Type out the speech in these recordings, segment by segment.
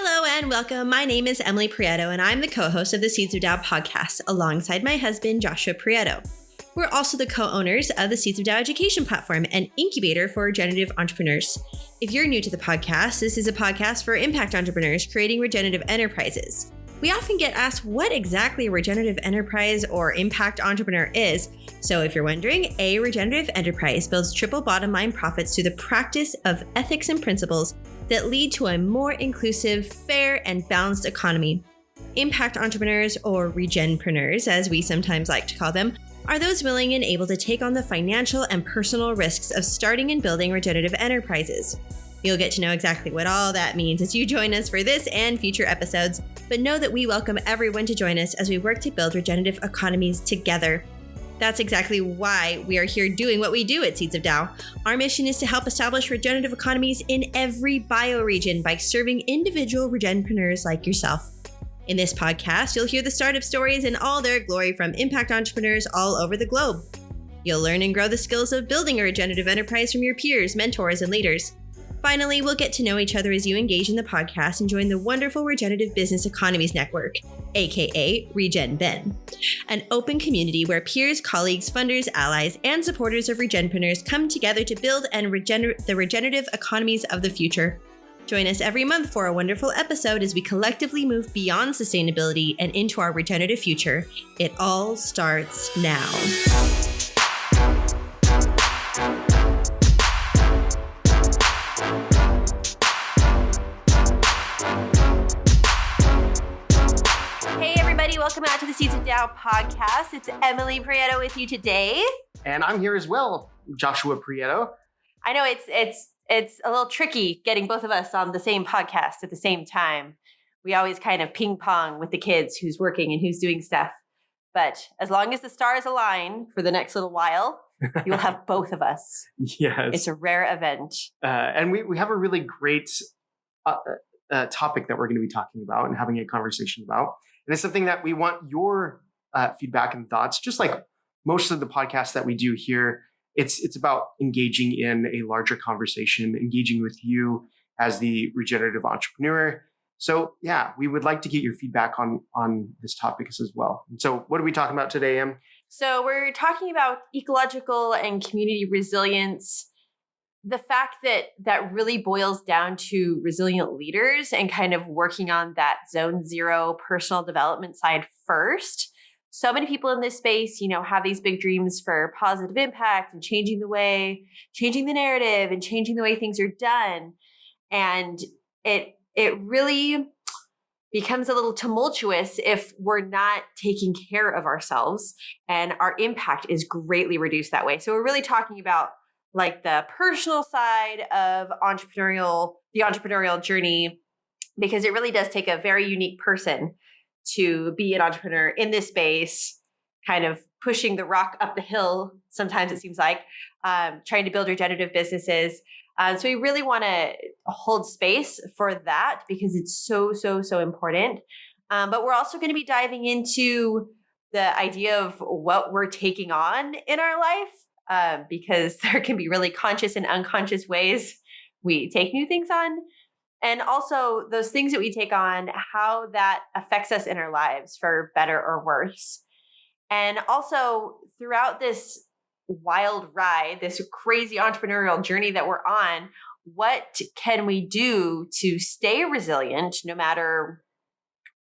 Hello and welcome. My name is Emily Prieto and I'm the co-host of the Seeds of Tao Podcast alongside my husband, Joshua Prieto. We're also the co-owners of the Seeds of Tao education platform, an incubator for regenerative entrepreneurs. If you're new to the podcast, this is a podcast for impact entrepreneurs creating regenerative enterprises. We often get asked what exactly a regenerative enterprise or impact entrepreneur is. So if you're wondering, a regenerative enterprise builds triple bottom line profits through the practice of ethics and principles that lead to a more inclusive, fair, and balanced economy. Impact entrepreneurs, or regenpreneurs, as we sometimes like to call them, are those willing and able to take on the financial and personal risks of starting and building regenerative enterprises. You'll get to know exactly what all that means as you join us for this and future episodes, but know that we welcome everyone to join us as we work to build regenerative economies together. That's exactly why we are here doing what we do at Seeds of Tao. Our mission is to help establish regenerative economies in every bioregion by serving individual regenpreneurs like yourself. In this podcast, you'll hear the startup stories in all their glory from impact entrepreneurs all over the globe. You'll learn and grow the skills of building a regenerative enterprise from your peers, mentors, and leaders. Finally, we'll get to know each other as you engage in the podcast and join the wonderful Regenerative Business Economies Network, aka RegenBen, an open community where peers, colleagues, funders, allies, and supporters of regenpreneurs come together to build and the regenerative economies of the future. Join us every month for a wonderful episode as we collectively move beyond sustainability and into our regenerative future. It all starts now. Welcome out to the Seeds of Tao Podcast. It's Emily Prieto with you today. And I'm here as well, Joshua Prieto. I know it's a little tricky getting both of us on the same podcast at the same time. We always kind of ping pong with the kids, who's working and who's doing stuff. But as long as the stars align for the next little while, you'll have both of us. Yes. It's a rare event. And we have a really great topic that we're going to be talking about and having a conversation about. And it's something that we want your feedback and thoughts. Just like most of the podcasts that we do here, it's about engaging in a larger conversation, engaging with you as the regenerative entrepreneur. So yeah, we would like to get your feedback on this topic as well. And so what are we talking about today, Em? So we're talking about ecological and community resilience. The fact that really boils down to resilient leaders and kind of working on that zone zero personal development side first. So many people in this space, have these big dreams for positive impact and changing the narrative and changing the way things are done. And it really becomes a little tumultuous if we're not taking care of ourselves, and our impact is greatly reduced that way. So we're really talking about like the personal side of the entrepreneurial journey, because it really does take a very unique person to be an entrepreneur in this space, kind of pushing the rock up the hill. Sometimes it seems like trying to build regenerative businesses. So we really want to hold space for that because it's so, so, so important. But we're also going to be diving into the idea of what we're taking on in our life. Because there can be really conscious and unconscious ways we take new things on. And also those things that we take on, how that affects us in our lives for better or worse. And also throughout this wild ride, this crazy entrepreneurial journey that we're on, what can we do to stay resilient no matter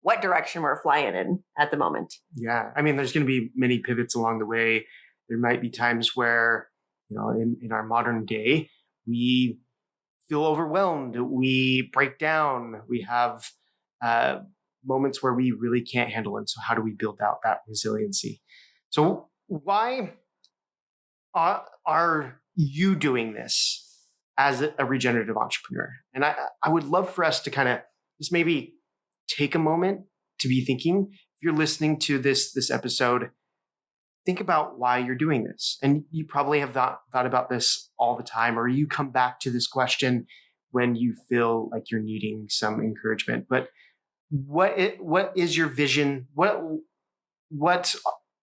what direction we're flying in at the moment? Yeah. I mean, there's going to be many pivots along the way. There might be times where, in our modern day, we feel overwhelmed, we break down, we have moments where we really can't handle it. So how do we build out that resiliency? So why are you doing this as a regenerative entrepreneur? And I would love for us to kind of just maybe take a moment to be thinking, if you're listening to this episode, think about why you're doing this. And you probably have thought about this all the time, or you come back to this question when you feel like you're needing some encouragement. But what is your vision? What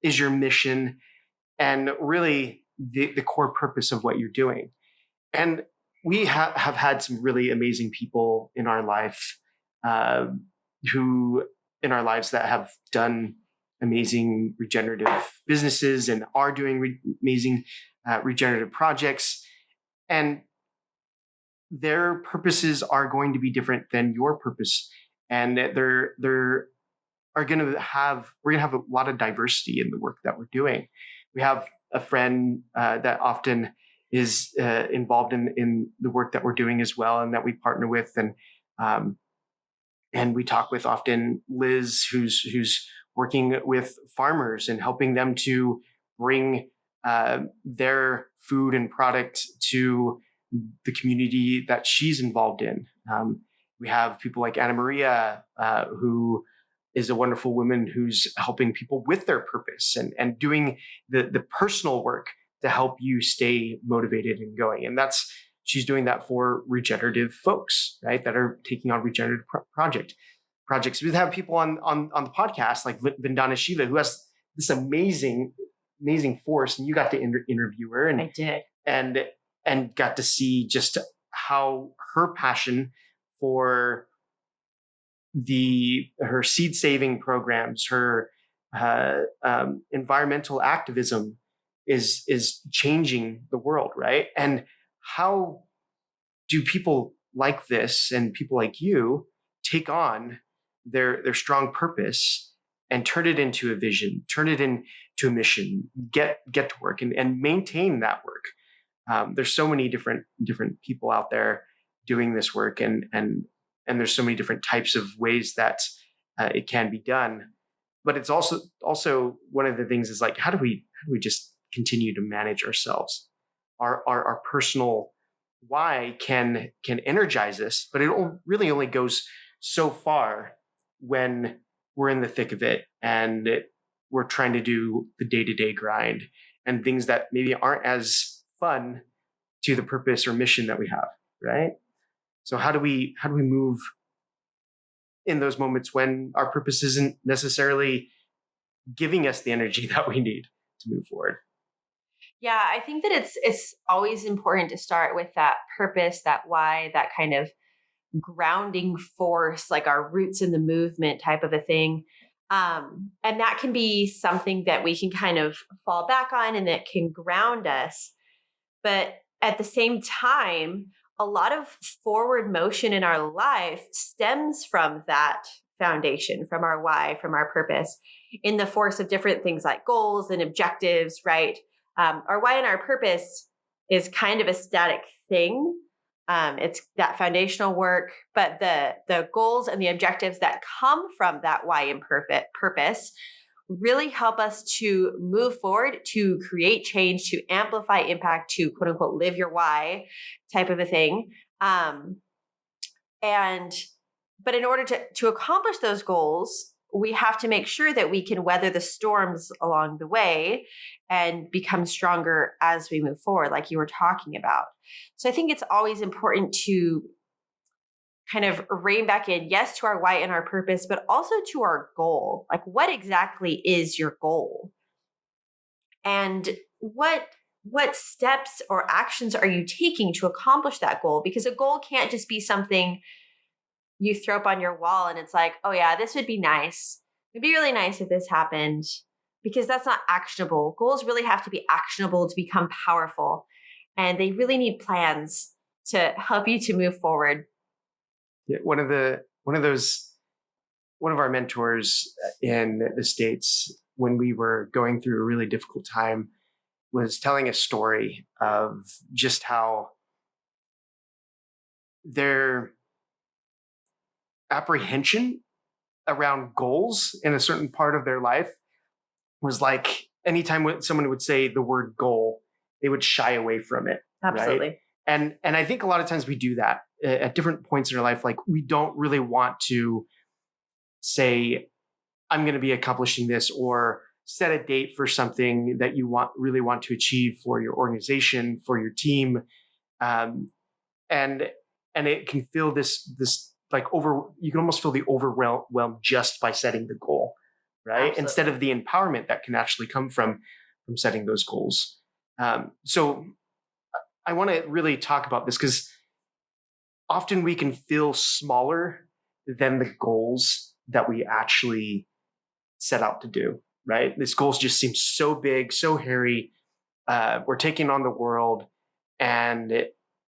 is your mission? And really the core purpose of what you're doing. And we have had some really amazing people in our life uh, who in our lives that have done amazing regenerative businesses and are doing amazing regenerative projects. And their purposes are going to be different than your purpose. And we're going to have a lot of diversity in the work that we're doing. We have a friend that often is involved in the work that we're doing as well, and that we partner with, and we talk with often Liz, who's working with farmers and helping them to bring their food and product to the community that she's involved in. We have people like Anna Maria, who is a wonderful woman who's helping people with their purpose and doing the personal work to help you stay motivated and going. And she's doing that for regenerative folks, right? That are taking on regenerative projects. We have people on the podcast like Vandana Shiva, who has this amazing force, and you got to interview her. And I did. And got to see just how her passion for her seed saving programs, her environmental activism is changing the world, right? And how do people like this and people like you take on their strong purpose and turn it into a vision, turn it into a mission, get to work and maintain that work? There's so many different people out there doing this work, and there's so many different types of ways that it can be done. But it's also one of the things is like, how do we just continue to manage ourselves? Our personal why can energize us, but it really only goes so far when we're in the thick of it and we're trying to do the day-to-day grind and things that maybe aren't as fun to the purpose or mission that we have, right? So how do we move in those moments when our purpose isn't necessarily giving us the energy that we need to move forward? Yeah, I think that it's always important to start with that purpose, that why, that kind of grounding force, like our roots in the movement type of a thing. And that can be something that we can kind of fall back on and that can ground us. But at the same time, a lot of forward motion in our life stems from that foundation, from our why, from our purpose, in the force of different things like goals and objectives, right? Our why and our purpose is kind of a static thing. It's that foundational work, but the goals and the objectives that come from that why and purpose really help us to move forward, to create change, to amplify impact, to quote unquote live your why type of a thing. But in order to accomplish those goals, we have to make sure that we can weather the storms along the way and become stronger as we move forward, like you were talking about. So I think it's always important to kind of rein back in, yes, to our why and our purpose, but also to our goal. Like, what exactly is your goal? And what steps or actions are you taking to accomplish that goal? Because a goal can't just be something you throw up on your wall and it's like, oh yeah, this would be nice. It'd be really nice if this happened, because that's not actionable. Goals really have to be actionable to become powerful. And they really need plans to help you to move forward. Yeah, one of our mentors in the States, when we were going through a really difficult time, was telling a story of just how their apprehension around goals in a certain part of their life was like anytime someone would say the word goal, they would shy away from it. Absolutely. Right? And I think a lot of times we do that at different points in our life. Like, we don't really want to say, I'm going to be accomplishing this, or set a date for something that you really want to achieve for your organization, for your team. And it can feel this like you can almost feel the overwhelm just by setting the goal, right? Absolutely. Instead of the empowerment that can actually come from setting those goals. So I want to really talk about this, because often we can feel smaller than the goals that we actually set out to do, right? This goals just seem so big, so hairy. We're taking on the world, and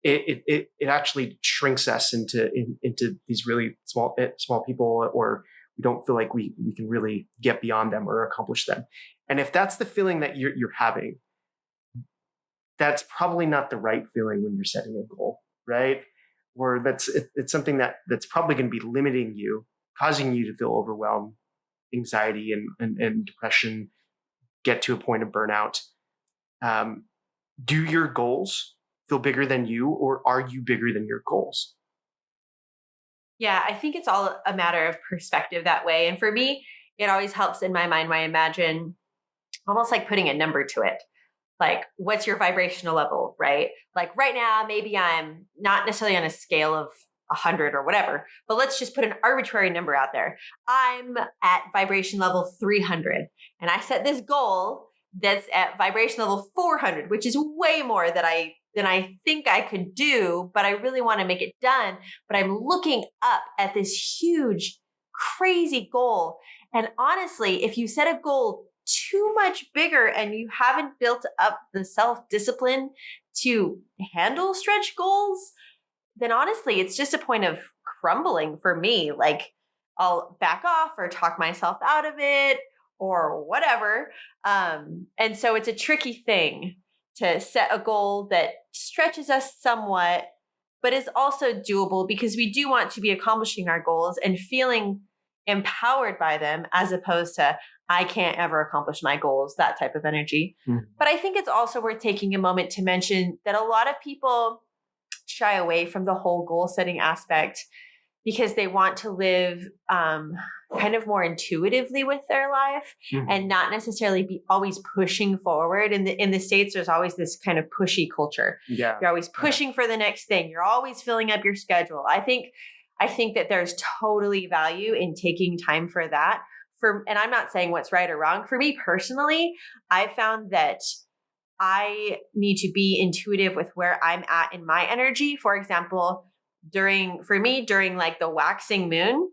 it actually shrinks us into these really small people, or we don't feel like we can really get beyond them or accomplish them. And if that's the feeling that you're having, that's probably not the right feeling when you're setting a goal, right? Or it's something that's probably going to be limiting you, causing you to feel overwhelmed, anxiety and depression, get to a point of burnout. Do your goals feel bigger than you, or are you bigger than your goals? Yeah, I think it's all a matter of perspective that way. And for me, it always helps in my mind when I imagine almost like putting a number to it. Like, what's your vibrational level, right? Like right now, maybe I'm not necessarily on a scale of 100 or whatever, but let's just put an arbitrary number out there. I'm at vibration level 300, and I set this goal that's at vibration level 400, which is way more than I think I could do, but I really want to make it done. But I'm looking up at this huge, crazy goal. And honestly, if you set a goal too much bigger and you haven't built up the self-discipline to handle stretch goals, then honestly, it's just a point of crumbling for me. Like, I'll back off or talk myself out of it or whatever. And so it's a tricky thing to set a goal that stretches us somewhat, but is also doable, because we do want to be accomplishing our goals and feeling empowered by them, as opposed to, I can't ever accomplish my goals, that type of energy. Mm-hmm. But I think it's also worth taking a moment to mention that a lot of people shy away from the whole goal setting aspect because they want to live kind of more intuitively with their life, mm-hmm. and not necessarily be always pushing forward. In the States, there's always this kind of pushy culture. Yeah. You're always pushing for the next thing. You're always filling up your schedule. I think that there's totally value in taking time for that. And I'm not saying what's right or wrong. For me personally, I found that I need to be intuitive with where I'm at in my energy. For example, during like the waxing moon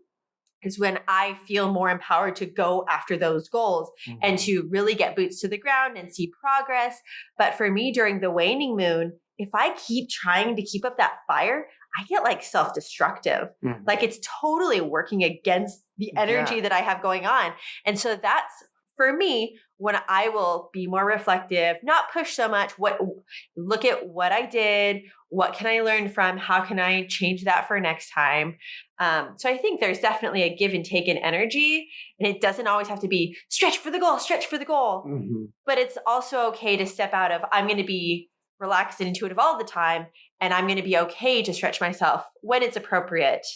is when I feel more empowered to go after those goals, mm-hmm. and to really get boots to the ground and see progress. But for me, during the waning moon, if I keep trying to keep up that fire, I get like self-destructive. Mm-hmm. Like it's totally working against the energy that I have going on. And so that's, for me, when I will be more reflective, not push so much, look at what I did, what can I learn from, how can I change that for next time? So I think there's definitely a give and take in energy, and it doesn't always have to be stretch for the goal. Mm-hmm. But it's also okay to step out of, I'm going to be relaxed and intuitive all the time, and I'm going to be okay to stretch myself when it's appropriate.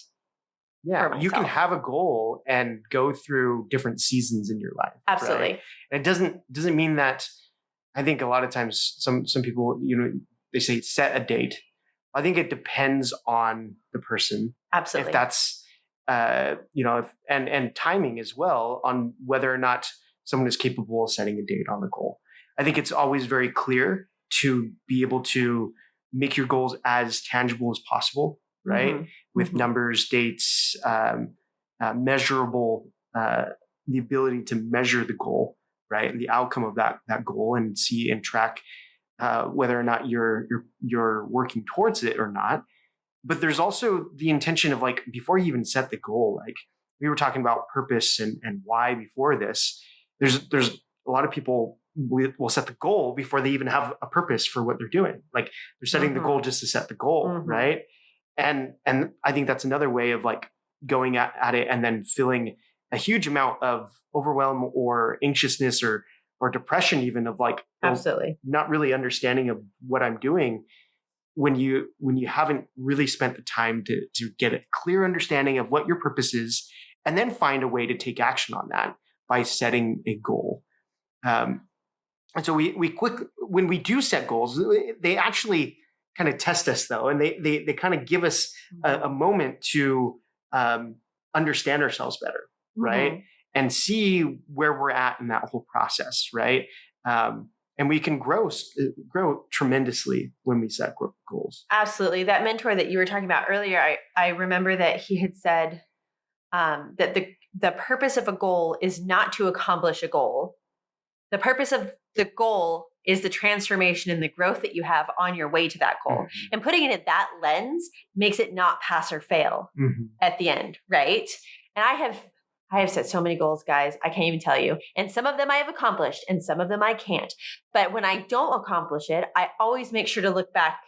Yeah, you can have a goal and go through different seasons in your life. Absolutely. Right? And it doesn't mean that. I think a lot of times some people, they say set a date. I think it depends on the person. Absolutely. If that's and timing as well on whether or not someone is capable of setting a date on the goal. I think it's always very clear to be able to make your goals as tangible as possible, right? Mm-hmm. With mm-hmm. numbers, dates, measurable, the ability to measure the goal, right? And the outcome of that goal, and see and track whether or not you're working towards it or not. But there's also the intention of, like, before you even set the goal, like we were talking about purpose and why before this, there's a lot of people will set the goal before they even have a purpose for what they're doing. Like they're setting mm-hmm. the goal just to set the goal, mm-hmm. right? And I think that's another way of like going at it and then feeling a huge amount of overwhelm or anxiousness or depression, even, of like, absolutely not really understanding of what I'm doing, when you haven't really spent the time to get a clear understanding of what your purpose is, and then find a way to take action on that by setting a goal. And so when we do set goals, they actually kind of test us, though, and they kind of give us a moment to understand ourselves better, right? Mm-hmm. And see where we're at in that whole process, right? And we can grow tremendously when we set goals. Absolutely. That mentor that you were talking about earlier, I remember that he had said, that the purpose of a goal is not to accomplish a goal. The purpose of the goal is the transformation and the growth that you have on your way to that goal. Mm-hmm. And putting it in that lens makes it not pass or fail at the end, right? And I have set so many goals, guys, I can't even tell you. And some of them I have accomplished and some of them I can't. But when I don't accomplish it, I always make sure to look back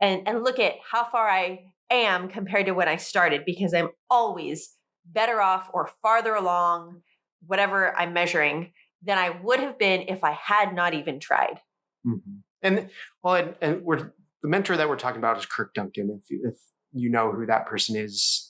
and look at how far I am compared to when I started, because I'm always better off or farther along, whatever I'm measuring, than I would have been if I had not even tried. Mm-hmm. And we're the mentor that we're talking about is Kirk Duncan. If you know who that person is,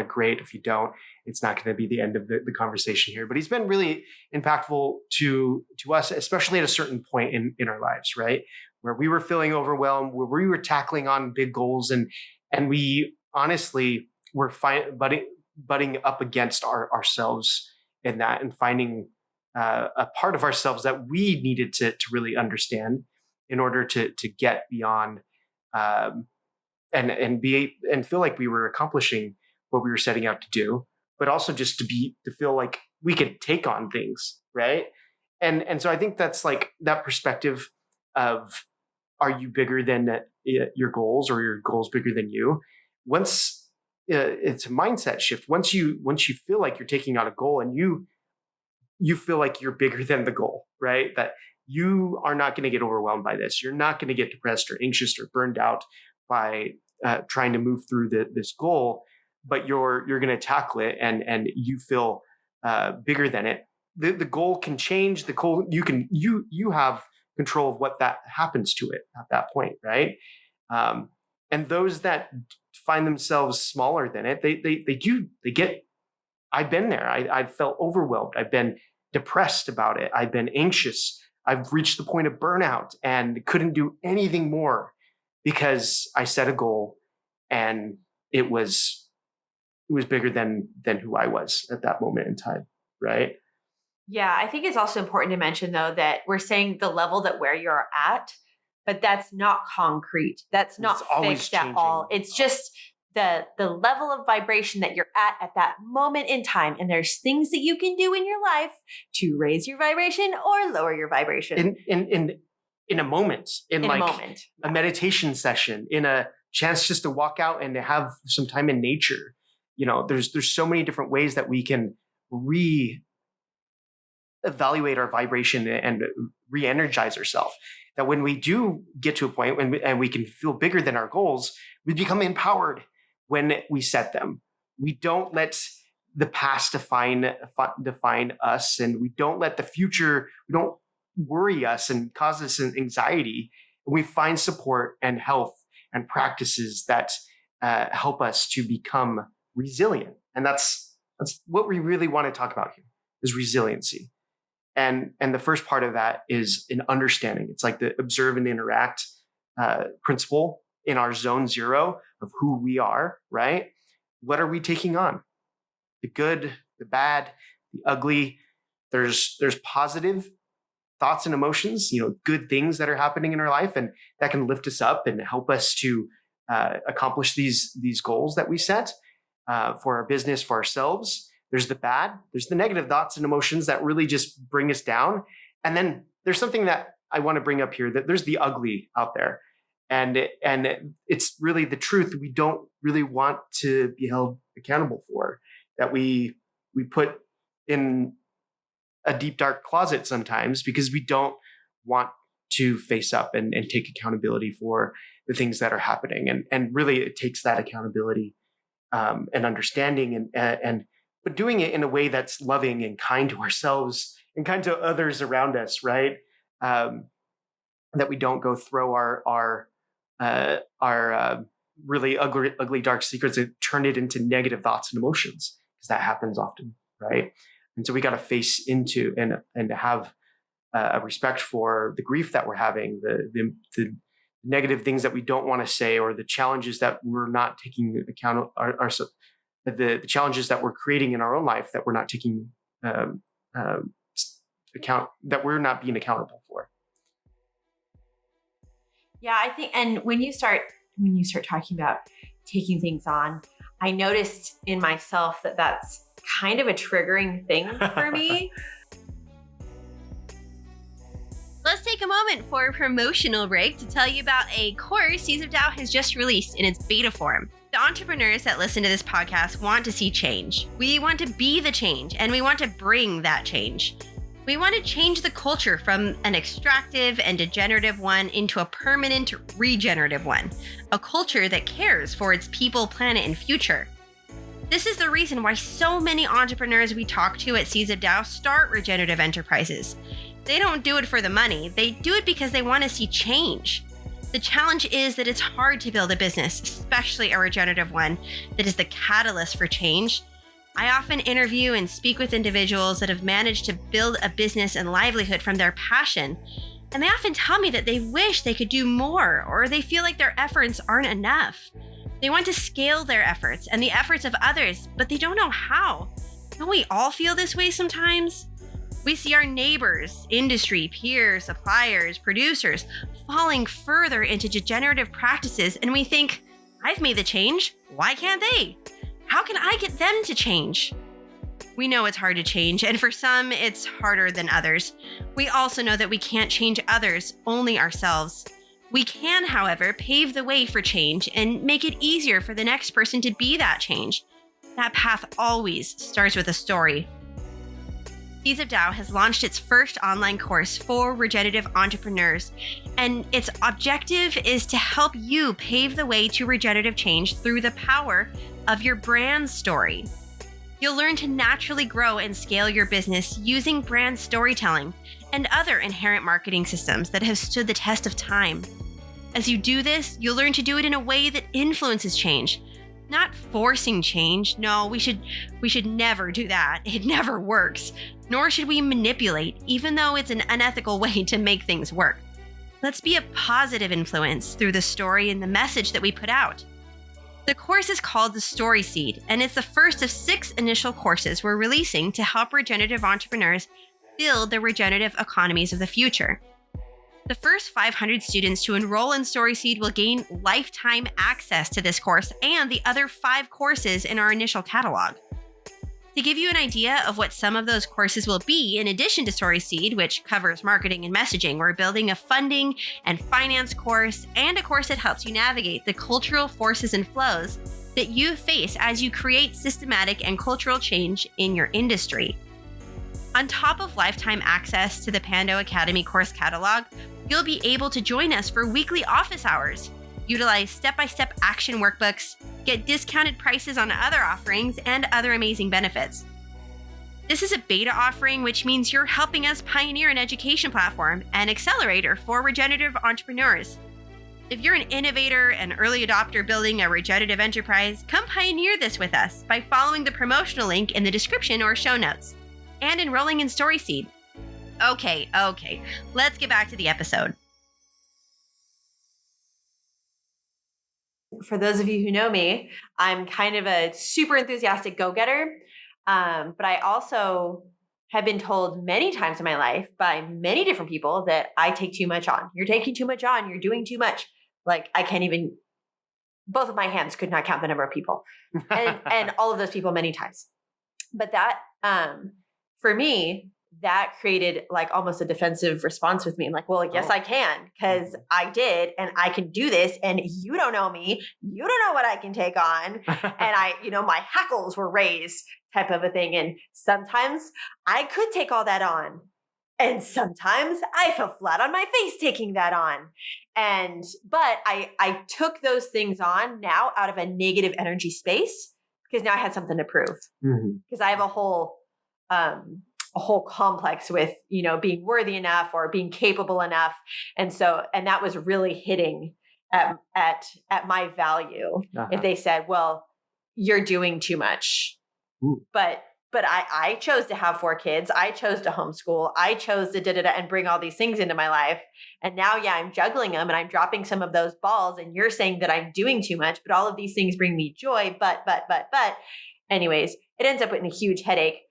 great. If you don't, it's not going to be the end of the conversation here. But he's been really impactful to us, especially at a certain point in our lives, right? Where we were feeling overwhelmed, where we were tackling on big goals, and we honestly were butting up against ourselves in that, and finding a part of ourselves that we needed to really understand in order to get beyond and feel like we were accomplishing what we were setting out to do, but also just to feel like we could take on things, right? And so I think that's like that perspective of, are you bigger than your goals, or your goals bigger than you? Once it's a mindset shift. Once you feel like you're taking on a goal and you feel like you're bigger than the goal, right? That you are not going to get overwhelmed by this. You're not going to get depressed or anxious or burned out by trying to move through this goal, but you're going to tackle it, and you feel bigger than it. The goal can change. The goal, you have control of what that happens to it at that point, right? And those that find themselves smaller than it, they get. I've been there. I felt overwhelmed. I've been depressed about it. I've been anxious. I've reached the point of burnout and couldn't do anything more because I set a goal and it was bigger than who I was at that moment in time, right? Yeah, I think it's also important to mention, though, that we're saying the level that where you're at, but that's not concrete. That's not fixed at all. It's just the level of vibration that you're at that moment in time. And there's things that you can do in your life to raise your vibration or lower your vibration. In a moment, a meditation session, in a chance just to walk out and to have some time in nature. You know, there's so many different ways that we can evaluate our vibration and re-energize ourselves. That when we do get to a point and we can feel bigger than our goals, we become empowered when we set them. We don't let the past define us, and we don't let the future, we don't worry us and cause us anxiety. And we find support and health and practices that help us to become resilient. And that's what we really want to talk about here, is resiliency. And the first part of that is an understanding. It's like the observe and interact principle in our zone zero of who we are, right? What are we taking on? The good, the bad, the ugly. There's positive thoughts and emotions, good things that are happening in our life, and that can lift us up and help us to accomplish these goals that we set for our business, for ourselves. There's the bad, there's the negative thoughts and emotions that really just bring us down. And then there's something that I want to bring up here, that there's the ugly out there. And it's really the truth we don't really want to be held accountable for, that we put in a deep, dark closet sometimes because we don't want to face up and take accountability for the things that are happening. And really it takes that accountability and understanding but doing it in a way that's loving and kind to ourselves and kind to others around us, right? That we don't go throw our really ugly, dark secrets and turn it into negative thoughts and emotions, because that happens often, right? And so we got to face into and to have a respect for the grief that we're having, the negative things that we don't want to say, or the challenges that we're not taking account of, the challenges that we're creating in our own life that we're not taking account, that we're not being accountable for. Yeah, I think, and when you start talking about taking things on, I noticed in myself that that's kind of a triggering thing for me. Let's take a moment for a promotional break to tell you about a course Seeds of Tao has just released in its beta form. The entrepreneurs that listen to this podcast want to see change. We want to be the change, and we want to bring that change. We want to change the culture from an extractive and degenerative one into a permanent regenerative one, a culture that cares for its people, planet, and future. This is the reason why so many entrepreneurs we talk to at Seeds of Tao start regenerative enterprises. They don't do it for the money. They do it because they want to see change. The challenge is that it's hard to build a business, especially a regenerative one, that is the catalyst for change. I often interview and speak with individuals that have managed to build a business and livelihood from their passion. And they often tell me that they wish they could do more, or they feel like their efforts aren't enough. They want to scale their efforts and the efforts of others, but they don't know how. Don't we all feel this way sometimes? We see our neighbors, industry, peers, suppliers, producers falling further into degenerative practices, and we think, I've made the change. Why can't they? How can I get them to change? We know it's hard to change, and for some, it's harder than others. We also know that we can't change others, only ourselves. We can, however, pave the way for change and make it easier for the next person to be that change. That path always starts with a story. Seeds of Tao has launched its first online course for regenerative entrepreneurs, and its objective is to help you pave the way to regenerative change through the power of your brand story. You'll learn to naturally grow and scale your business using brand storytelling and other inherent marketing systems that have stood the test of time. As you do this, you'll learn to do it in a way that influences change, not forcing change. No, we should never do that. It never works. Nor should we manipulate, even though it's an unethical way to make things work. Let's be a positive influence through the story and the message that we put out. The course is called the StorySeed, and it's the first of 6 initial courses we're releasing to help regenerative entrepreneurs build the regenerative economies of the future. The first 500 students to enroll in StorySeed will gain lifetime access to this course and the other 5 courses in our initial catalog. To give you an idea of what some of those courses will be, in addition to StorySeed, which covers marketing and messaging, we're building a funding and finance course and a course that helps you navigate the cultural forces and flows that you face as you create systematic and cultural change in your industry. On top of lifetime access to the Pando Academy course catalog, you'll be able to join us for weekly office hours, utilize step-by-step action workbooks, get discounted prices on other offerings, and other amazing benefits. This is a beta offering, which means you're helping us pioneer an education platform and accelerator for regenerative entrepreneurs. If you're an innovator and early adopter building a regenerative enterprise, come pioneer this with us by following the promotional link in the description or show notes and enrolling in StorySeed. Okay, let's get back to the episode. For those of you who know me, I'm kind of a super enthusiastic go-getter, but I also have been told many times in my life by many different people that I take too much on. You're taking too much on. You're doing too much. Like, I can't even, both of my hands could not count the number of people and all of those people many times. But that, for me, that created like almost a defensive response with me. I'm like, well, yes, I can, because I did, and I can do this. And you don't know me. You don't know what I can take on. And my hackles were raised type of a thing. And sometimes I could take all that on. And sometimes I fell flat on my face taking that on. But I took those things on now out of a negative energy space, because now I had something to prove. Because I have a whole complex with, being worthy enough or being capable enough. And that was really hitting at my value. If they said, well, you're doing too much. Ooh. But I chose to have 4 kids. I chose to homeschool. I chose to and bring all these things into my life. And now, I'm juggling them and I'm dropping some of those balls, and you're saying that I'm doing too much, but all of these things bring me joy. But anyways, it ends up with a huge headache.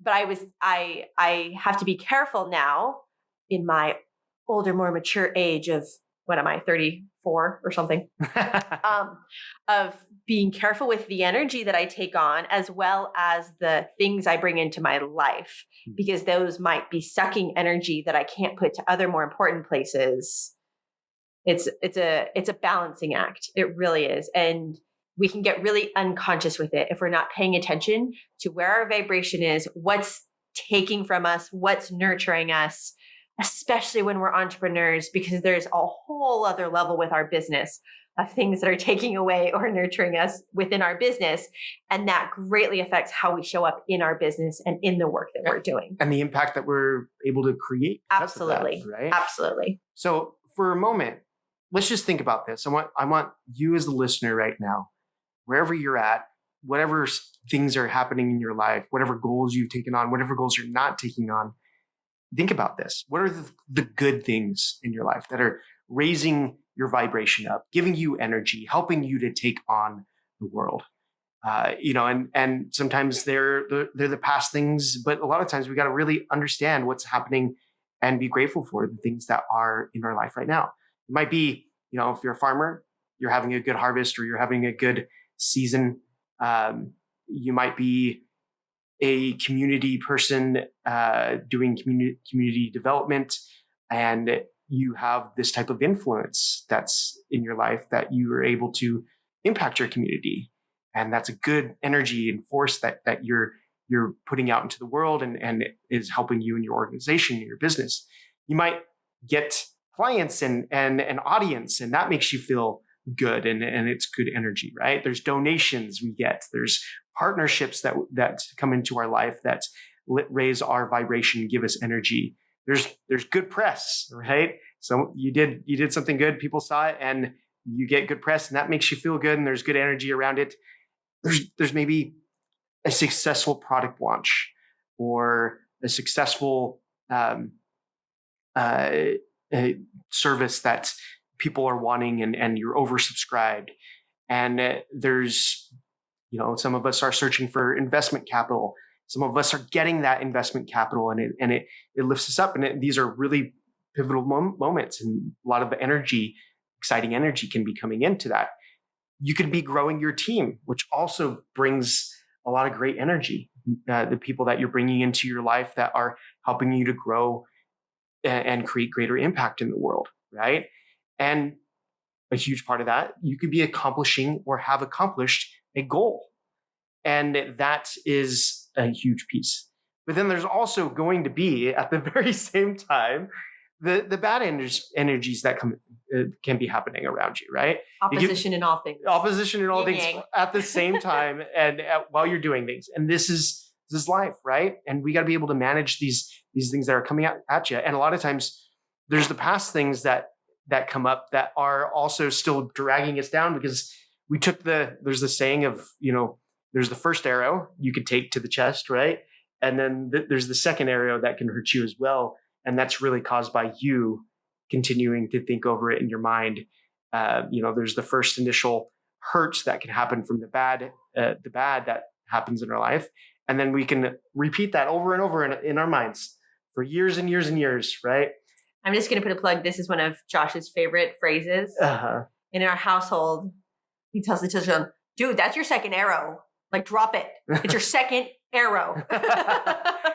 But I have to be careful now in my older, more mature age of what am I, 34 or something, of being careful with the energy that I take on, as well as the things I bring into my life, because those might be sucking energy that I can't put to other more important places. It's a balancing act. It really is. And we can get really unconscious with it if we're not paying attention to where our vibration is, what's taking from us, what's nurturing us, especially when we're entrepreneurs, because there's a whole other level with our business of things that are taking away or nurturing us within our business. And that greatly affects how we show up in our business and in the work that we're doing. And the impact that we're able to create. Absolutely. That, right? Absolutely. So for a moment, let's just think about this. I want you as the listener right now, wherever you're at, whatever things are happening in your life, whatever goals you've taken on, whatever goals you're not taking on, think about this. What are the good things in your life that are raising your vibration up, giving you energy, helping you to take on the world? And sometimes they're the past things, but a lot of times we got to really understand what's happening and be grateful for the things that are in our life right now. It might be, if you're a farmer, you're having a good harvest or you're having a good season. You might be a community person doing community development, and you have this type of influence that's in your life that you are able to impact your community. And that's a good energy and force that you're putting out into the world and is helping you in your organization, in your business. You might get clients and an audience, and that makes you feel good and it's good energy, right? There's donations we get. There's partnerships that come into our life that raise our vibration, give us energy. There's good press, right? So you did something good, people saw it, and you get good press, and that makes you feel good, and there's good energy around it. There's maybe a successful product launch or a successful a service that people are wanting and you're oversubscribed. And there's, some of us are searching for investment capital. Some of us are getting that investment capital and it lifts us up. And these are really pivotal moments, and a lot of energy, exciting energy can be coming into that. You could be growing your team, which also brings a lot of great energy. The people that you're bringing into your life that are helping you to grow and create greater impact in the world, right? And a huge part of that, you could be accomplishing or have accomplished a goal. And that is a huge piece. But then there's also going to be, at the very same time, the bad energies that can be happening around you, right? Opposition in all things. Opposition in all things at the same time and while you're doing things. And this is life, right? And we got to be able to manage these things that are coming at you. And a lot of times there's the past things that come up that are also still dragging us down, because we took there's the saying of, there's the first arrow you could take to the chest, right? And then there's the second arrow that can hurt you as well. And that's really caused by you continuing to think over it in your mind. There's the first initial hurt that can happen from the bad that happens in our life. And then we can repeat that over and over in our minds for years and years and years, right? I'm just going to put a plug. This is one of Josh's favorite phrases. In our household, he tells the children, dude, that's your second arrow. Like, drop it. It's your second arrow.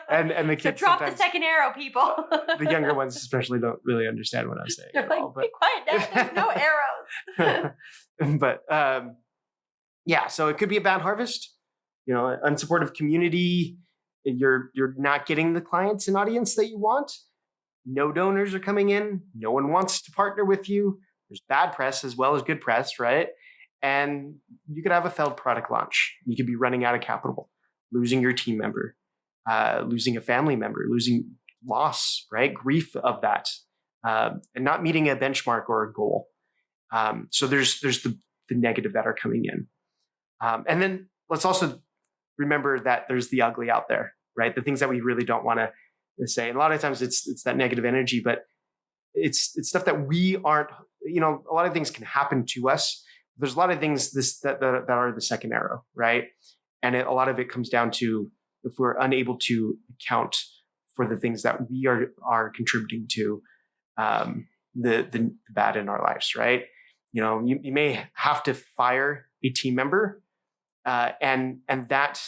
and the kids, so drop the second arrow, people. The younger ones especially don't really understand what I'm saying. They're like, be quiet, Dad. There's no arrows. But so it could be a bad harvest. An unsupportive community. You're not getting the clients and audience that you want. No donors are coming in. No one wants to partner with you. There's bad press as well as good press, right? And you could have a failed product launch. You could be running out of capital, losing your team member, losing a family member, losing loss, right? Grief of that, and not meeting a benchmark or a goal. So there's the negative that are coming in. And then let's also remember that there's the ugly out there, right? The things that we really don't want to say. And a lot of times it's that negative energy, but it's stuff that we aren't, a lot of things can happen to us. There's a lot of things that are the second arrow, right? And a lot of it comes down to if we're unable to account for the things that we are contributing to, the bad in our lives, right? You may have to fire a team member, and that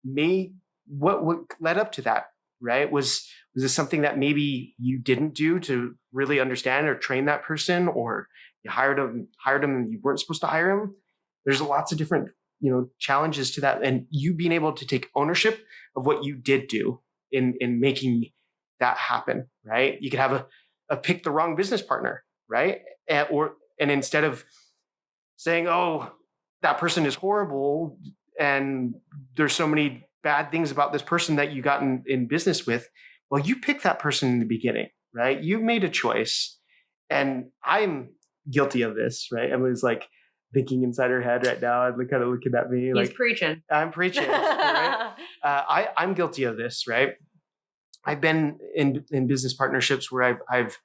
may what led up to that, right? Was this something that maybe you didn't do to really understand or train that person, or you hired him and you weren't supposed to hire him? There's lots of different challenges to that, and you being able to take ownership of what you did do in making that happen, right? You could have a pick the wrong business partner, right? And instead of saying, oh, that person is horrible and there's so many bad things about this person that you got in business with, well, you picked that person in the beginning, right? You made a choice. And I'm guilty of this, right? Emily's like thinking inside her head right now and kind of looking at me. He's like preaching. I'm preaching, right? I'm guilty of this, right? I've been in business partnerships where I've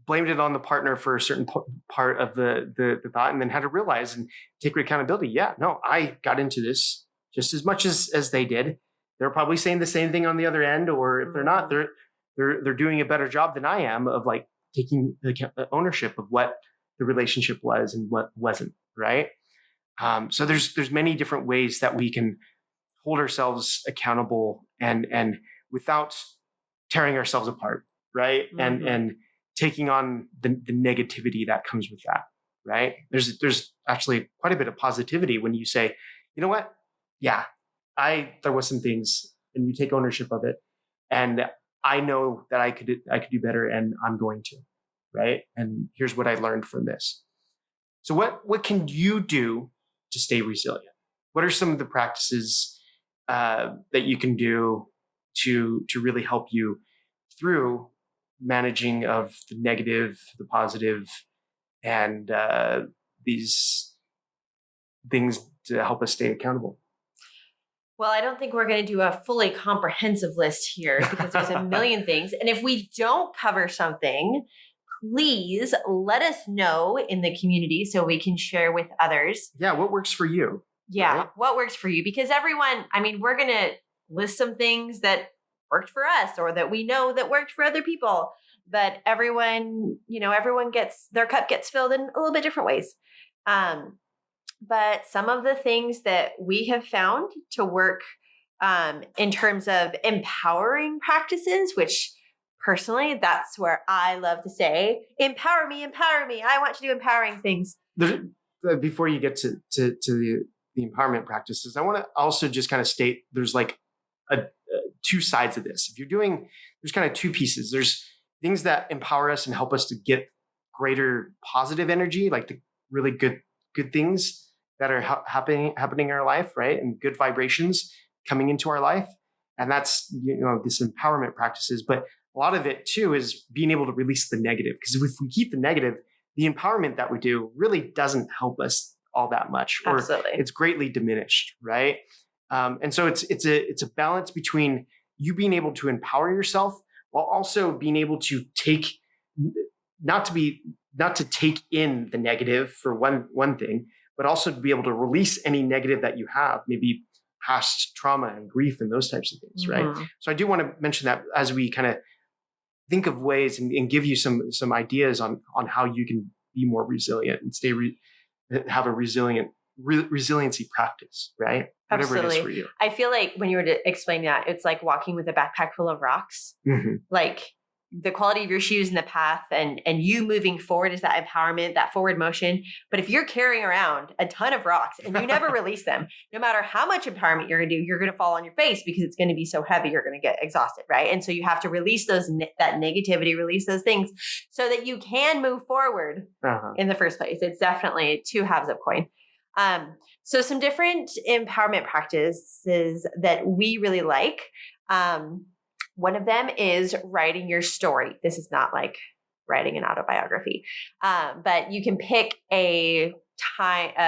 blamed it on the partner for a certain part of the thought, and then had to realize and take accountability. Yeah, no, I got into this just as much as they did. They're probably saying the same thing on the other end, or if they're not, they're doing a better job than I am of like taking the ownership of what the relationship was and what wasn't, right? So there's many different ways that we can hold ourselves accountable and without tearing ourselves apart, right? Mm-hmm. And taking on the negativity that comes with that, right? There's actually quite a bit of positivity when you say, you know what? Yeah, there was some things, and you take ownership of it, and I know that I could do better, and I'm going to, right? And here's what I learned from this. So what can you do to stay resilient? What are some of the practices that you can do to really help you through managing of the negative, the positive, and these things to help us stay accountable? Well, I don't think we're going to do a fully comprehensive list here because there's a million things. And if we don't cover something, please let us know in the community so we can share with others. Yeah, what works for you? Yeah, right? What works for you? Because everyone, we're going to list some things that worked for us or that we know that worked for other people. But everyone gets, their cup gets filled in a little bit different ways. But some of the things that we have found to work in terms of empowering practices, which personally, that's where I love to say, empower me. I want to do empowering things. Before you get to the empowerment practices, I want to also just kind of state there's like two sides of this. There's kind of two pieces. There's things that empower us and help us to get greater positive energy, like the really good things that are happening in our life, right? And good vibrations coming into our life. And that's, this empowerment practices. But a lot of it too is being able to release the negative. Because if we keep the negative, the empowerment that we do really doesn't help us all that much, or Absolutely. It's greatly diminished, right? And so it's a balance between you being able to empower yourself while also being able to not to take in the negative for one thing, but also to be able to release any negative that you have, maybe past trauma and grief and those types of things, right? So I do want to mention that as we kind of think of ways and give you some ideas on how you can be more resilient and have a resiliency practice, right? Whatever Absolutely. it is for you. I feel like when you were to explain that, it's like walking with a backpack full of rocks. Mm-hmm. Like the quality of your shoes and the path and you moving forward is that empowerment, that forward motion. But if you're carrying around a ton of rocks and you never release them, no matter how much empowerment you're going to do, you're going to fall on your face because it's going to be so heavy, you're going to get exhausted, right? And so you have to release that negativity, release those things so that you can move forward in the first place. It's definitely two halves of coin. So some different empowerment practices that we really like. One of them is writing your story. This is not like writing an autobiography, but you can pick a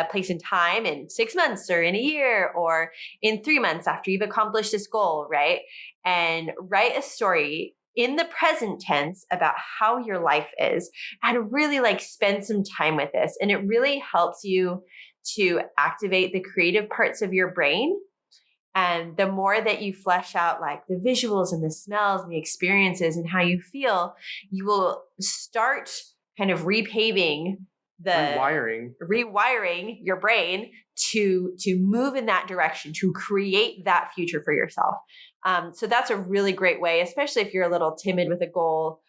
place and time in 6 months or in a year or in 3 months after you've accomplished this goal, right? And write a story in the present tense about how your life is and really like spend some time with this. And it really helps you to activate the creative parts of your brain And the more that you flesh out like the visuals and the smells and the experiences and how you feel, you will start kind of repaving rewiring your brain to move in that direction, to create that future for yourself. So that's a really great way, especially if you're a little timid with a goal.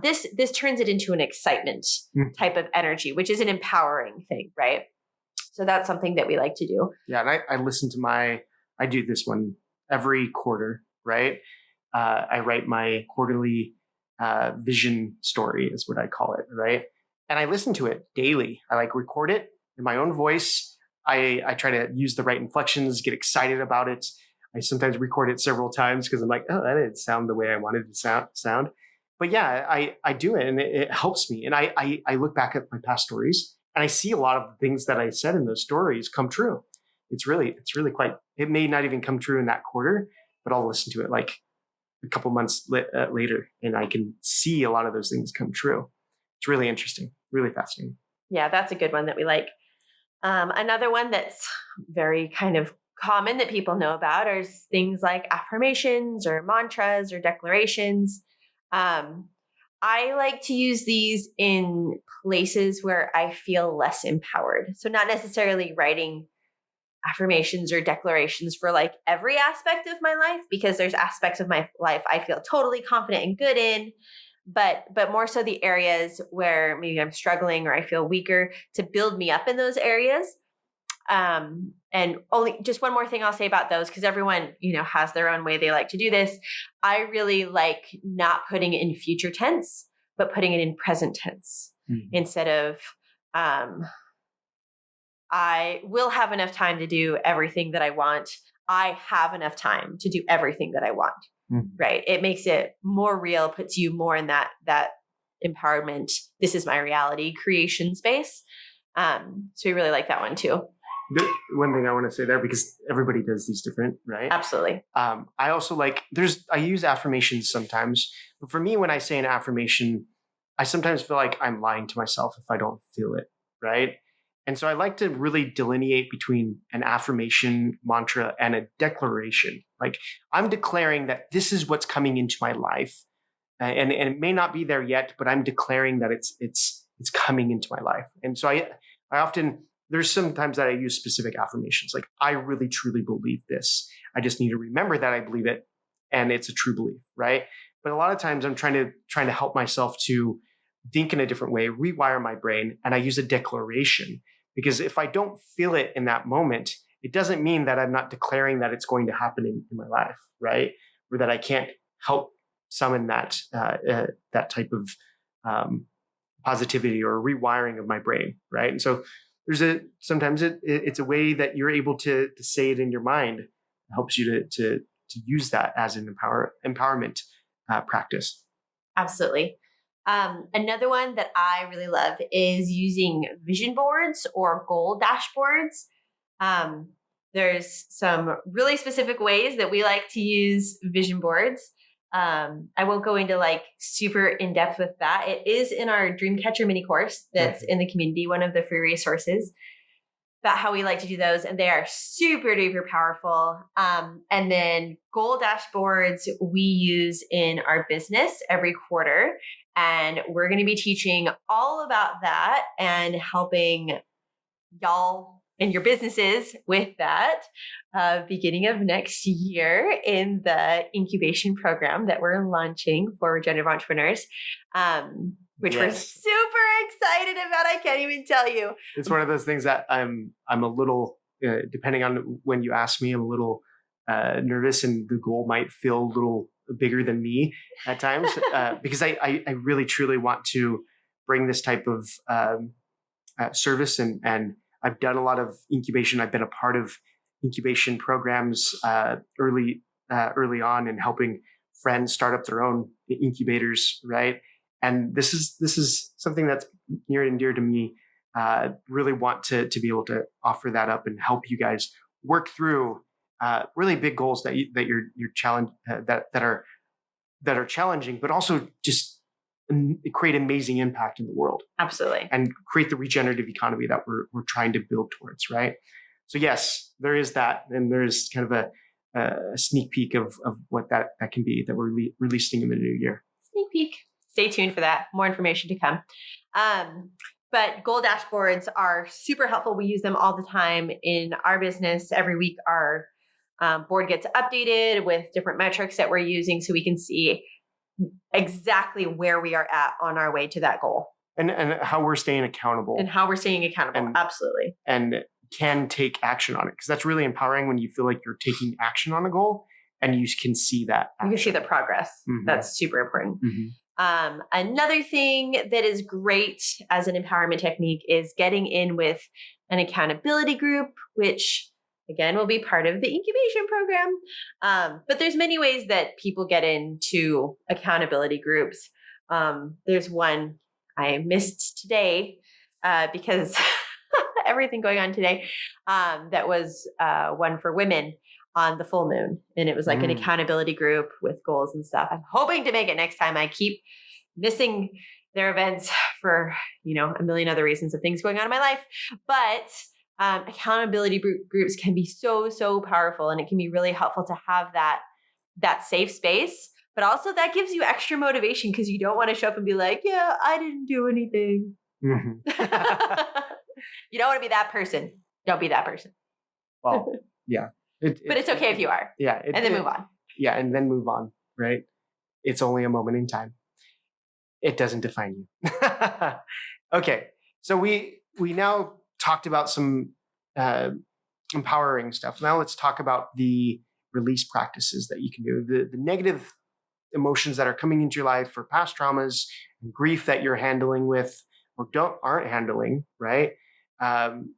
This turns it into an excitement type of energy, which is an empowering thing, right? So that's something that we like to do. Yeah, and I do this one every quarter, right? I write my quarterly vision story is what I call it, right? And I listen to it daily. I record it in my own voice. I try to use the right inflections, get excited about it. I sometimes record it several times because I'm like, oh, that didn't sound the way I wanted it to sound. But yeah, I do it and it helps me. And I look back at my past stories and I see a lot of things that I said in those stories come true. It's really quite, it may not even come true in that quarter, but I'll listen to it like a couple months later and I can see a lot of those things come true. It's really interesting, really fascinating. Yeah, that's a good one that we like. Another one that's very kind of common that people know about are things like affirmations or mantras or declarations. I like to use these in places where I feel less empowered. So not necessarily writing affirmations or declarations for like every aspect of my life, because there's aspects of my life I feel totally confident and good in, but more so the areas where maybe I'm struggling or I feel weaker, to build me up in those areas. And only just one more thing I'll say about those, because everyone, has their own way they like to do this. I really like not putting it in future tense, but putting it in present tense instead of, I will have enough time to do everything that I want. I have enough time to do everything that I want, right? It makes it more real, puts you more in that empowerment. This is my reality creation space. So we really like that one too. One thing I want to say there, because everybody does these different, right? Absolutely. I also I use affirmations sometimes, but for me, when I say an affirmation, I sometimes feel like I'm lying to myself if I don't feel it, right? And so I like to really delineate between an affirmation mantra and a declaration. Like I'm declaring that this is what's coming into my life, and it may not be there yet, but I'm declaring that it's coming into my life. And so I often, there's sometimes that I use specific affirmations. Like I really truly believe this. I just need to remember that I believe it, and it's a true belief, right? But a lot of times I'm trying to help myself to think in a different way, rewire my brain, and I use a declaration. Because if I don't feel it in that moment, it doesn't mean that I'm not declaring that it's going to happen in my life, right? Or that I can't help summon that type of positivity or rewiring of my brain, right? And so sometimes it's a way that you're able to say it in your mind. It helps you to use that as an empowerment practice. Absolutely. Another one that I really love is using vision boards or goal dashboards. There's some really specific ways that we like to use vision boards. I won't go into super in depth with that. It is in our Dreamcatcher mini course that's in the community, one of the free resources, about how we like to do those. And they are super duper powerful. And then goal dashboards we use in our business every quarter. And we're going to be teaching all about that and helping y'all and your businesses with that beginning of next year in the incubation program that we're launching for regenerative entrepreneurs, which we're super excited about. I can't even tell you. It's one of those things that I'm a little, depending on when you ask me, I'm a little nervous, and the goal might feel a little bigger than me at times because I really truly want to bring this type of service, and I've done a lot of incubation. I've been a part of incubation programs early on, and helping friends start up their own incubators, right? And this is something that's near and dear to me. Really want to be able to offer that up and help you guys work through really big goals that you're challenged that are challenging, but also just create amazing impact in the world. Absolutely. And create the regenerative economy that we're trying to build towards, right? So yes, there is that, and there's kind of a sneak peek of what that can be that we're releasing in the new year. Sneak peek. Stay tuned for that. More information to come. But goal dashboards are super helpful. We use them all the time in our business. Every week, our board gets updated with different metrics that we're using so we can see exactly where we are at on our way to that goal. And how we're staying accountable. Absolutely. And can take action on it. Because that's really empowering when you feel like you're taking action on a goal and you can see that action. You can see the progress. Mm-hmm. That's super important. Mm-hmm. Another thing that is great as an empowerment technique is getting in with an accountability group, which again will be part of the incubation program. But there's many ways that people get into accountability groups. There's one I missed today because everything going on today. That was one for women on the full moon. And it was like an accountability group with goals and stuff. I'm hoping to make it next time. I keep missing their events for, a million other reasons of things going on in my life. But accountability groups can be so, so powerful. And it can be really helpful to have that safe space. But also that gives you extra motivation because you don't want to show up and be like, yeah, I didn't do anything. Mm-hmm. You don't want to be that person. Don't be that person. Well, yeah. But it's okay if you are. Yeah. And then move on. Yeah. And then move on, right? It's only a moment in time. It doesn't define you. Okay. So we now talked about some empowering stuff. Now let's talk about the release practices that you can do. The negative emotions that are coming into your life for past traumas and grief that you're handling with or aren't handling, right?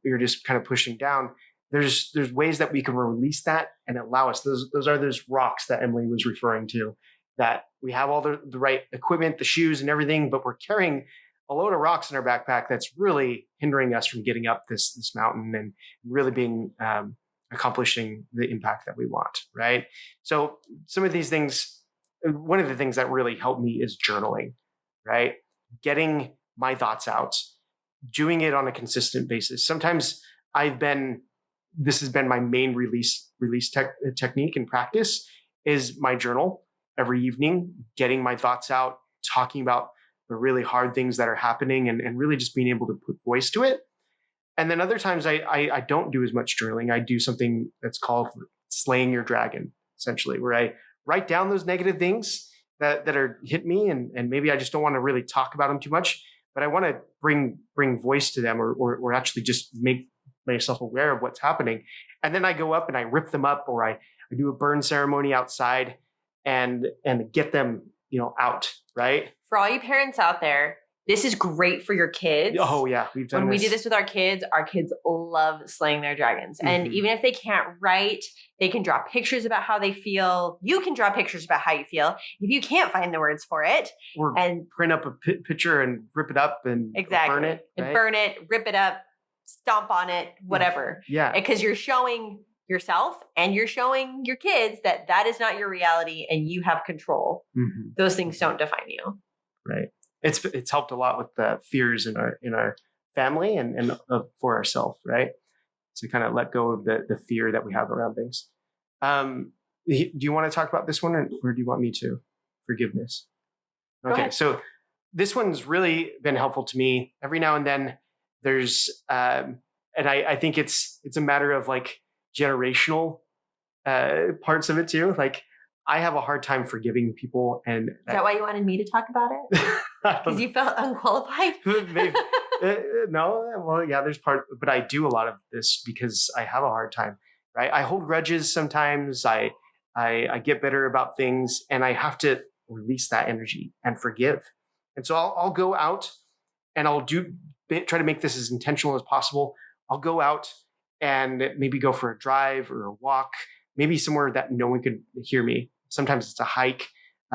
You're just kind of pushing down. There's ways that we can release that and allow us. Those are those rocks that Emily was referring to, that we have all the right equipment, the shoes and everything, but we're carrying a load of rocks in our backpack that's really hindering us from getting up this mountain and really being accomplishing the impact that we want, right? So some of these things, one of the things that really helped me is journaling, right? Getting my thoughts out, doing it on a consistent basis. Sometimes this has been my main release technique and practice is my journal every evening, getting my thoughts out, talking about the really hard things that are happening and really just being able to put voice to it. And then other times I don't do as much journaling. I do something that's called slaying your dragon, essentially, where I write down those negative things that are hit me and maybe I just don't want to really talk about them too much, but I want to bring voice to them or actually just make myself aware of what's happening. And then I go up and I rip them up, or I do a burn ceremony outside and get them, out, right? For all you parents out there, this is great for your kids. Oh yeah. We've done we do this with our kids love slaying their dragons. Mm-hmm. And even if they can't write, they can draw pictures about how they feel. You can draw pictures about how you feel. If you can't find the words for it. Or print up a picture and rip it up and burn it. Right? And burn it, rip it up, stomp on it, whatever. Yeah. Because you're showing yourself and you're showing your kids that is not your reality and you have control. Mm-hmm. Those things don't define you. Right. It's helped a lot with the fears in our family and for ourselves, right? To kind of let go of the fear that we have around things. Do you want to talk about this one or do you want me to? Forgiveness. Okay. So this one's really been helpful to me. Every now and then there's, and I think it's a matter of like generational parts of it too. Like I have a hard time forgiving people. And is that why you wanted me to talk about it? Because you felt unqualified? Maybe. No, well, yeah, there's but I do a lot of this because I have a hard time, right? I hold grudges sometimes. I get bitter about things and I have to release that energy and forgive. And so I'll go out and I'll try to make this as intentional as possible. I'll go out and maybe go for a drive or a walk, maybe somewhere that no one could hear me. Sometimes it's a hike.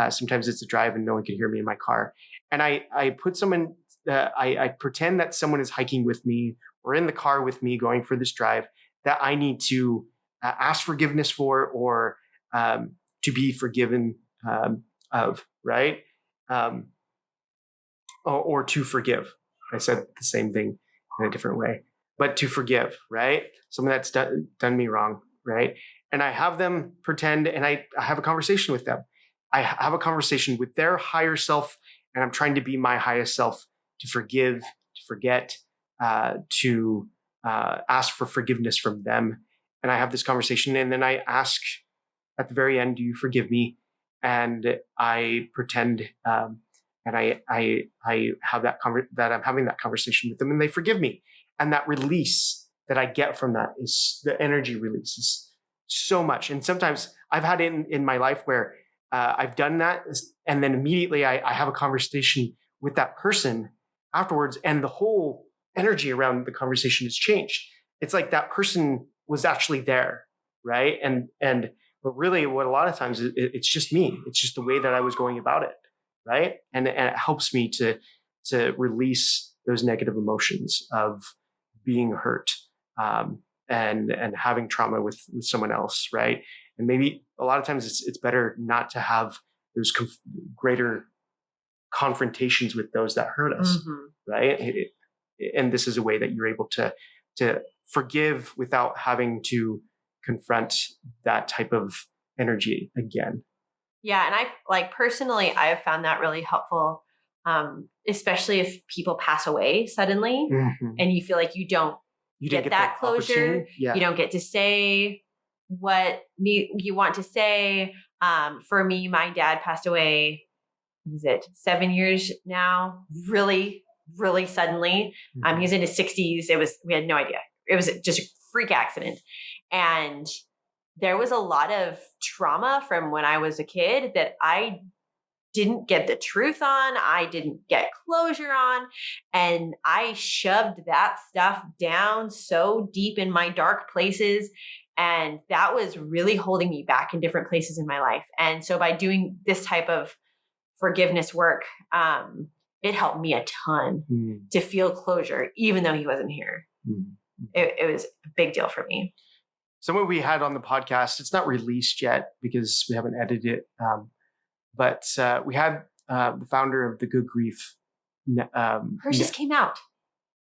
Sometimes it's a drive and no one can hear me in my car. And I put someone, I pretend that someone is hiking with me or in the car with me going for this drive that I need to ask forgiveness for or to be forgiven of, right? Or to forgive. I said the same thing in a different way, but to forgive, right? Someone that's done me wrong, right? and I have them pretend, and I have a conversation with them. I have a conversation with their higher self, and I'm trying to be my highest self, to forgive, to forget, to ask for forgiveness from them. And I have this conversation, and then I ask at the very end, do you forgive me? And I pretend, and I have that I'm having that conversation with them, and they forgive me. And that release that I get from that is the energy release is so much. And sometimes I've had it in my life where I've done that, and then immediately I have a conversation with that person afterwards, and the whole energy around the conversation has changed. It's like that person was actually there, right? But really, what a lot of times it's just me. It's just the way that I was going about it, right? And it helps me to release those negative emotions of being hurt, and having trauma with someone else, right? And maybe a lot of times it's better not to have those greater confrontations with those that hurt us, right? And this is a way that you're able to forgive without having to confront that type of energy again. Yeah. And personally, I have found that really helpful, especially if people pass away suddenly and you feel like you don't get that closure. Yeah. You don't get to say what you want to say. For me, my dad passed away, 7 years now? Really, really suddenly. He's in his 60s. We had no idea. It was just a freak accident. And there was a lot of trauma from when I was a kid that I didn't get the truth on. I didn't get closure on. And I shoved that stuff down so deep in my dark places. And that was really holding me back in different places in my life. And so by doing this type of forgiveness work, it helped me a ton to feel closure, even though he wasn't here. It was a big deal for me. Someone we had on the podcast, it's not released yet because we haven't edited it. But we had the founder of the Good Grief. Hers just came out.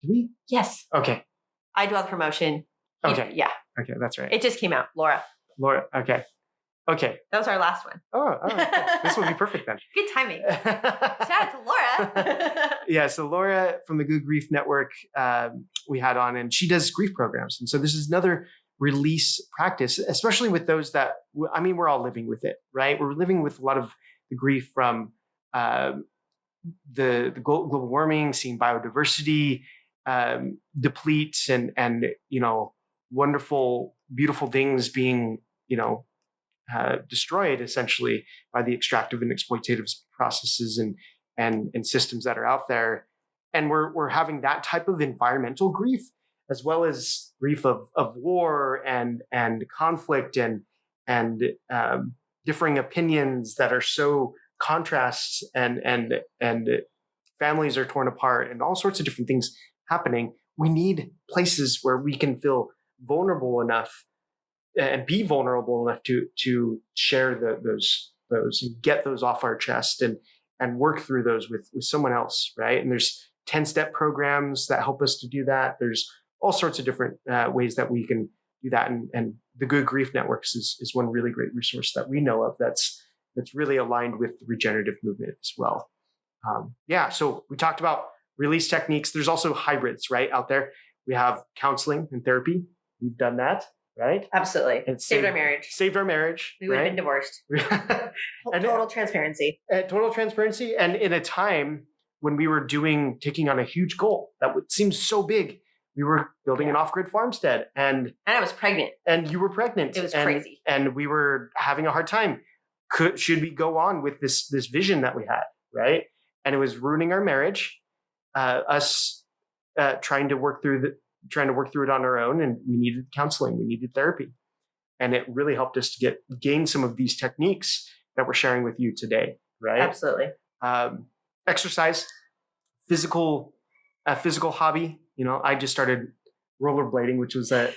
Did we? Yes. Okay. I do all the promotion. Okay. Yeah. Okay, that's right. It just came out. Laura. Okay. That was our last one. Oh, all right. Cool. This will be perfect then. Good timing. Shout out to Laura. Yeah, so Laura from the Good Grief Network, we had on, and she does grief programs. And so this is another release practice, especially with those that, we're all living with it, right? We're living with a lot of the grief from the global warming, seeing biodiversity deplete, and wonderful, beautiful things being, destroyed essentially by the extractive and exploitative processes and systems that are out there. And we're having that type of environmental grief, as well as grief of war and conflict and differing opinions that are so contrasts, and families are torn apart, and all sorts of different things happening. We need places where we can feel vulnerable enough and be vulnerable enough to share those and get those off our chest and work through those with someone else, right? And there's 10-step programs that help us to do that. There's all sorts of different ways that we can do that. And the Good Grief Networks is one really great resource that we know of that's really aligned with the regenerative movement as well. So we talked about release techniques. There's also hybrids, right, out there. We have counseling and therapy. We've done that, right? Absolutely. And saved our marriage. Saved our marriage. We would have been divorced. And total transparency. Total transparency. And in a time when we were taking on a huge goal that would seem so big, we were building an off-grid farmstead, and I was pregnant. And you were pregnant. It was crazy. And we were having a hard time. Should we go on with this vision that we had, right? And it was ruining our marriage. Us trying to work through it on our own, and we needed counseling, we needed therapy, and it really helped us to gain some of these techniques that we're sharing with you today, right? Absolutely. Exercise, physical hobby. I just started rollerblading, which was an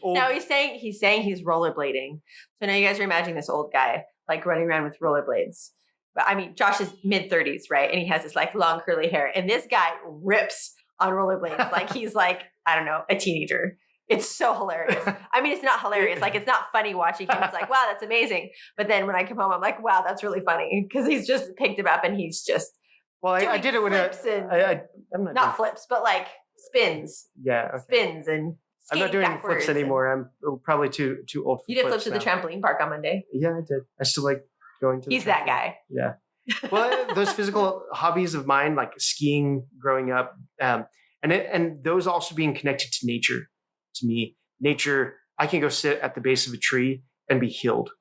old. Now he's saying he's rollerblading. So now you guys are imagining this old guy like running around with rollerblades. But Josh is mid-30s, right? And he has this like long curly hair. And this guy rips on rollerblades like he's like, I don't know, a teenager. It's so hilarious. I mean, it's not hilarious. Like, it's not funny watching him. It's like, wow, that's amazing. But then when I come home, I'm like, wow, that's really funny. Because he's just picked him up and he's just Well, I did it when I'm not flips, but like spins. Yeah. Okay. Spins and I'm not doing flips anymore. I'm probably too old for You did flips flips at the trampoline park on Monday. Yeah, I did. I still like going to the He's that guy. Yeah. Well, those physical hobbies of mine, like skiing growing up, and those also being connected to nature. To me, nature, I can go sit at the base of a tree and be healed,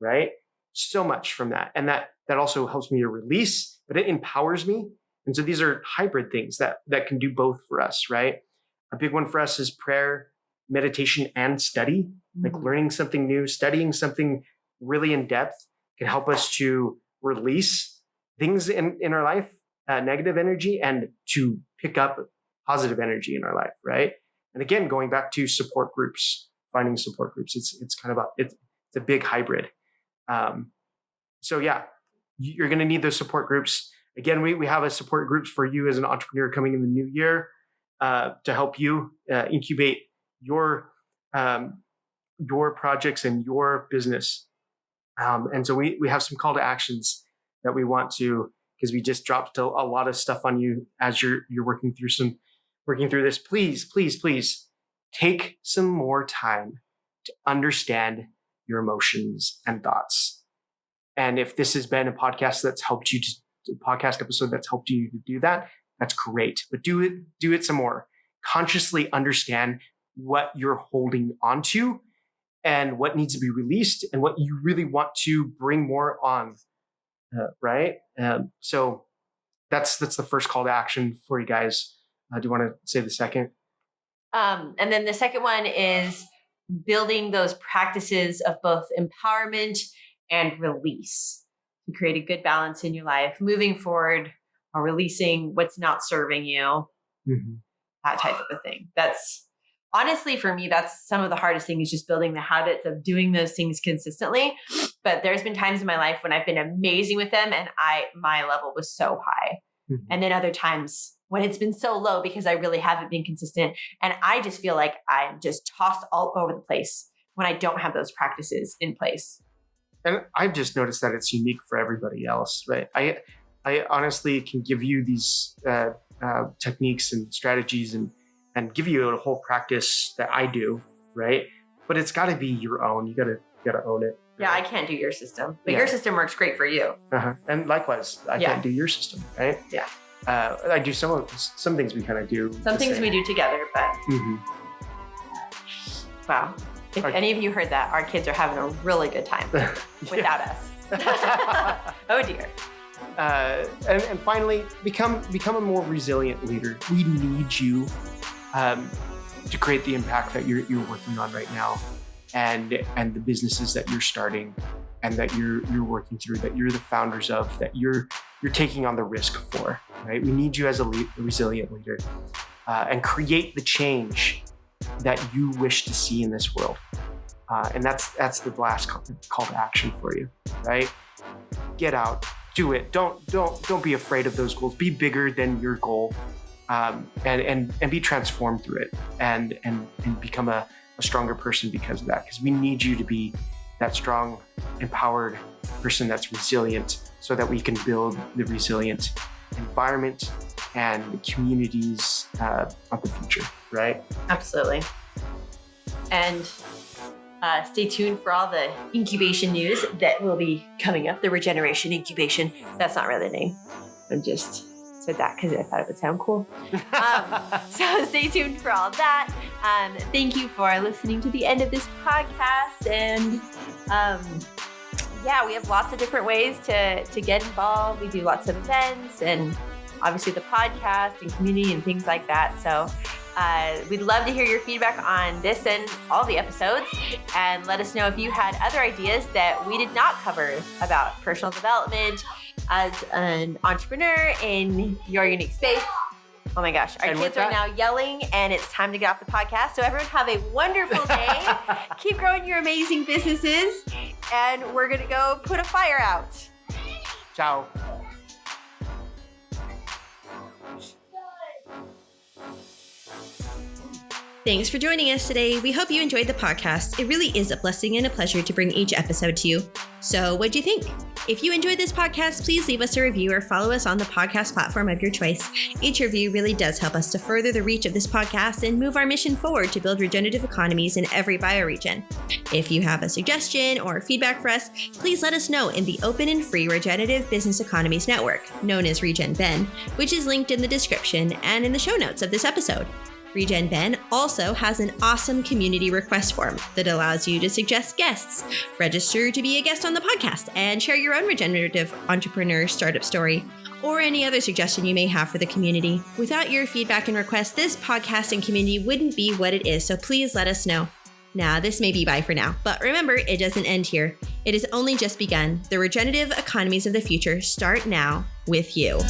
right? So much from that. And that also helps me to release, but it empowers me. And so these are hybrid things that can do both for us, right? A big one for us is prayer, meditation, and study. Like learning something new, studying something really in depth can help us to release things in our life, negative energy, and to pick up positive energy in our life, right? And again, going back to support groups, finding support groups, it's kind of it's a big hybrid. So yeah, you're going to need those support groups. Again, we have a support groups for you as an entrepreneur coming in the new year to help you incubate your projects and your business. And so we have some call to actions that we want to, because we just dropped a lot of stuff on you as you're working through this. Please take some more time to understand your emotions and thoughts. And if this has been a podcast that's helped you, a podcast episode that's helped you to do that, that's great. But do it some more. Consciously understand what you're holding onto and what needs to be released and what you really want to bring more on. Right? So that's the first call to action for you guys. Do you want to say the second? And then the second one is building those practices of both empowerment and release to create a good balance in your life, moving forward or releasing what's not serving you, that type of a thing. That's honestly, for me, that's some of the hardest thing is just building the habits of doing those things consistently. But there's been times in my life when I've been amazing with them and my level was so high. And then other times when it's been so low because I really haven't been consistent. And I just feel like I'm just tossed all over the place when I don't have those practices in place. And I've just noticed that it's unique for everybody else, right? I honestly can give you these techniques and strategies and give you a whole practice that I do, right? But it's got to be your own. You gotta own it. Yeah, I can't do your system, but your system works great for you. And likewise, I can't do your system, right? Yeah. I do some things we kind of do. Some things we do together, but wow. If any of you heard that, our kids are having a really good time without us. Oh dear. And finally, become a more resilient leader. We need you to create the impact that you're working on right now, and the businesses that you're starting and that you're working through, that you're the founders of, that you're taking on the risk for. Right? We need you as a resilient leader, and create the change that you wish to see in this world. And that's the last call to action for you, right? Get out, do it. Don't be afraid of those goals. Be bigger than your goal, and be transformed through it, and become a stronger person because of that. Because we need you to be that strong, empowered person that's resilient, so that we can build the resilient environment and communities of the future, right? Absolutely. And stay tuned for all the incubation news that will be coming up. The regeneration incubation. That's not really the name. I just said that because I thought it would sound cool. So stay tuned for all that. Thank you for listening to the end of this podcast. And we have lots of different ways to get involved. We do lots of events and obviously the podcast and community and things like that. So we'd love to hear your feedback on this and all the episodes, and let us know if you had other ideas that we did not cover about personal development as an entrepreneur in your unique space. Oh my gosh, our kids are now yelling and it's time to get off the podcast. So everyone have a wonderful day. Keep growing your amazing businesses, and we're going to go put a fire out. Ciao. Thanks for joining us today. We hope you enjoyed the podcast. It really is a blessing and a pleasure to bring each episode to you. So what'd you think? If you enjoyed this podcast, please leave us a review or follow us on the podcast platform of your choice. Each review really does help us to further the reach of this podcast and move our mission forward to build regenerative economies in every bioregion. If you have a suggestion or feedback for us, please let us know in the open and free Regenerative Business Economies Network, known as RegenBen, which is linked in the description and in the show notes of this episode. RegenBen also has an awesome community request form that allows you to suggest guests, register to be a guest on the podcast, and share your own regenerative entrepreneur startup story, or any other suggestion you may have for the community. Without your feedback and requests, this podcast and community wouldn't be what it is, so please let us know. Now, this may be bye for now, but remember, it doesn't end here. It has only just begun. The regenerative economies of the future start now with you.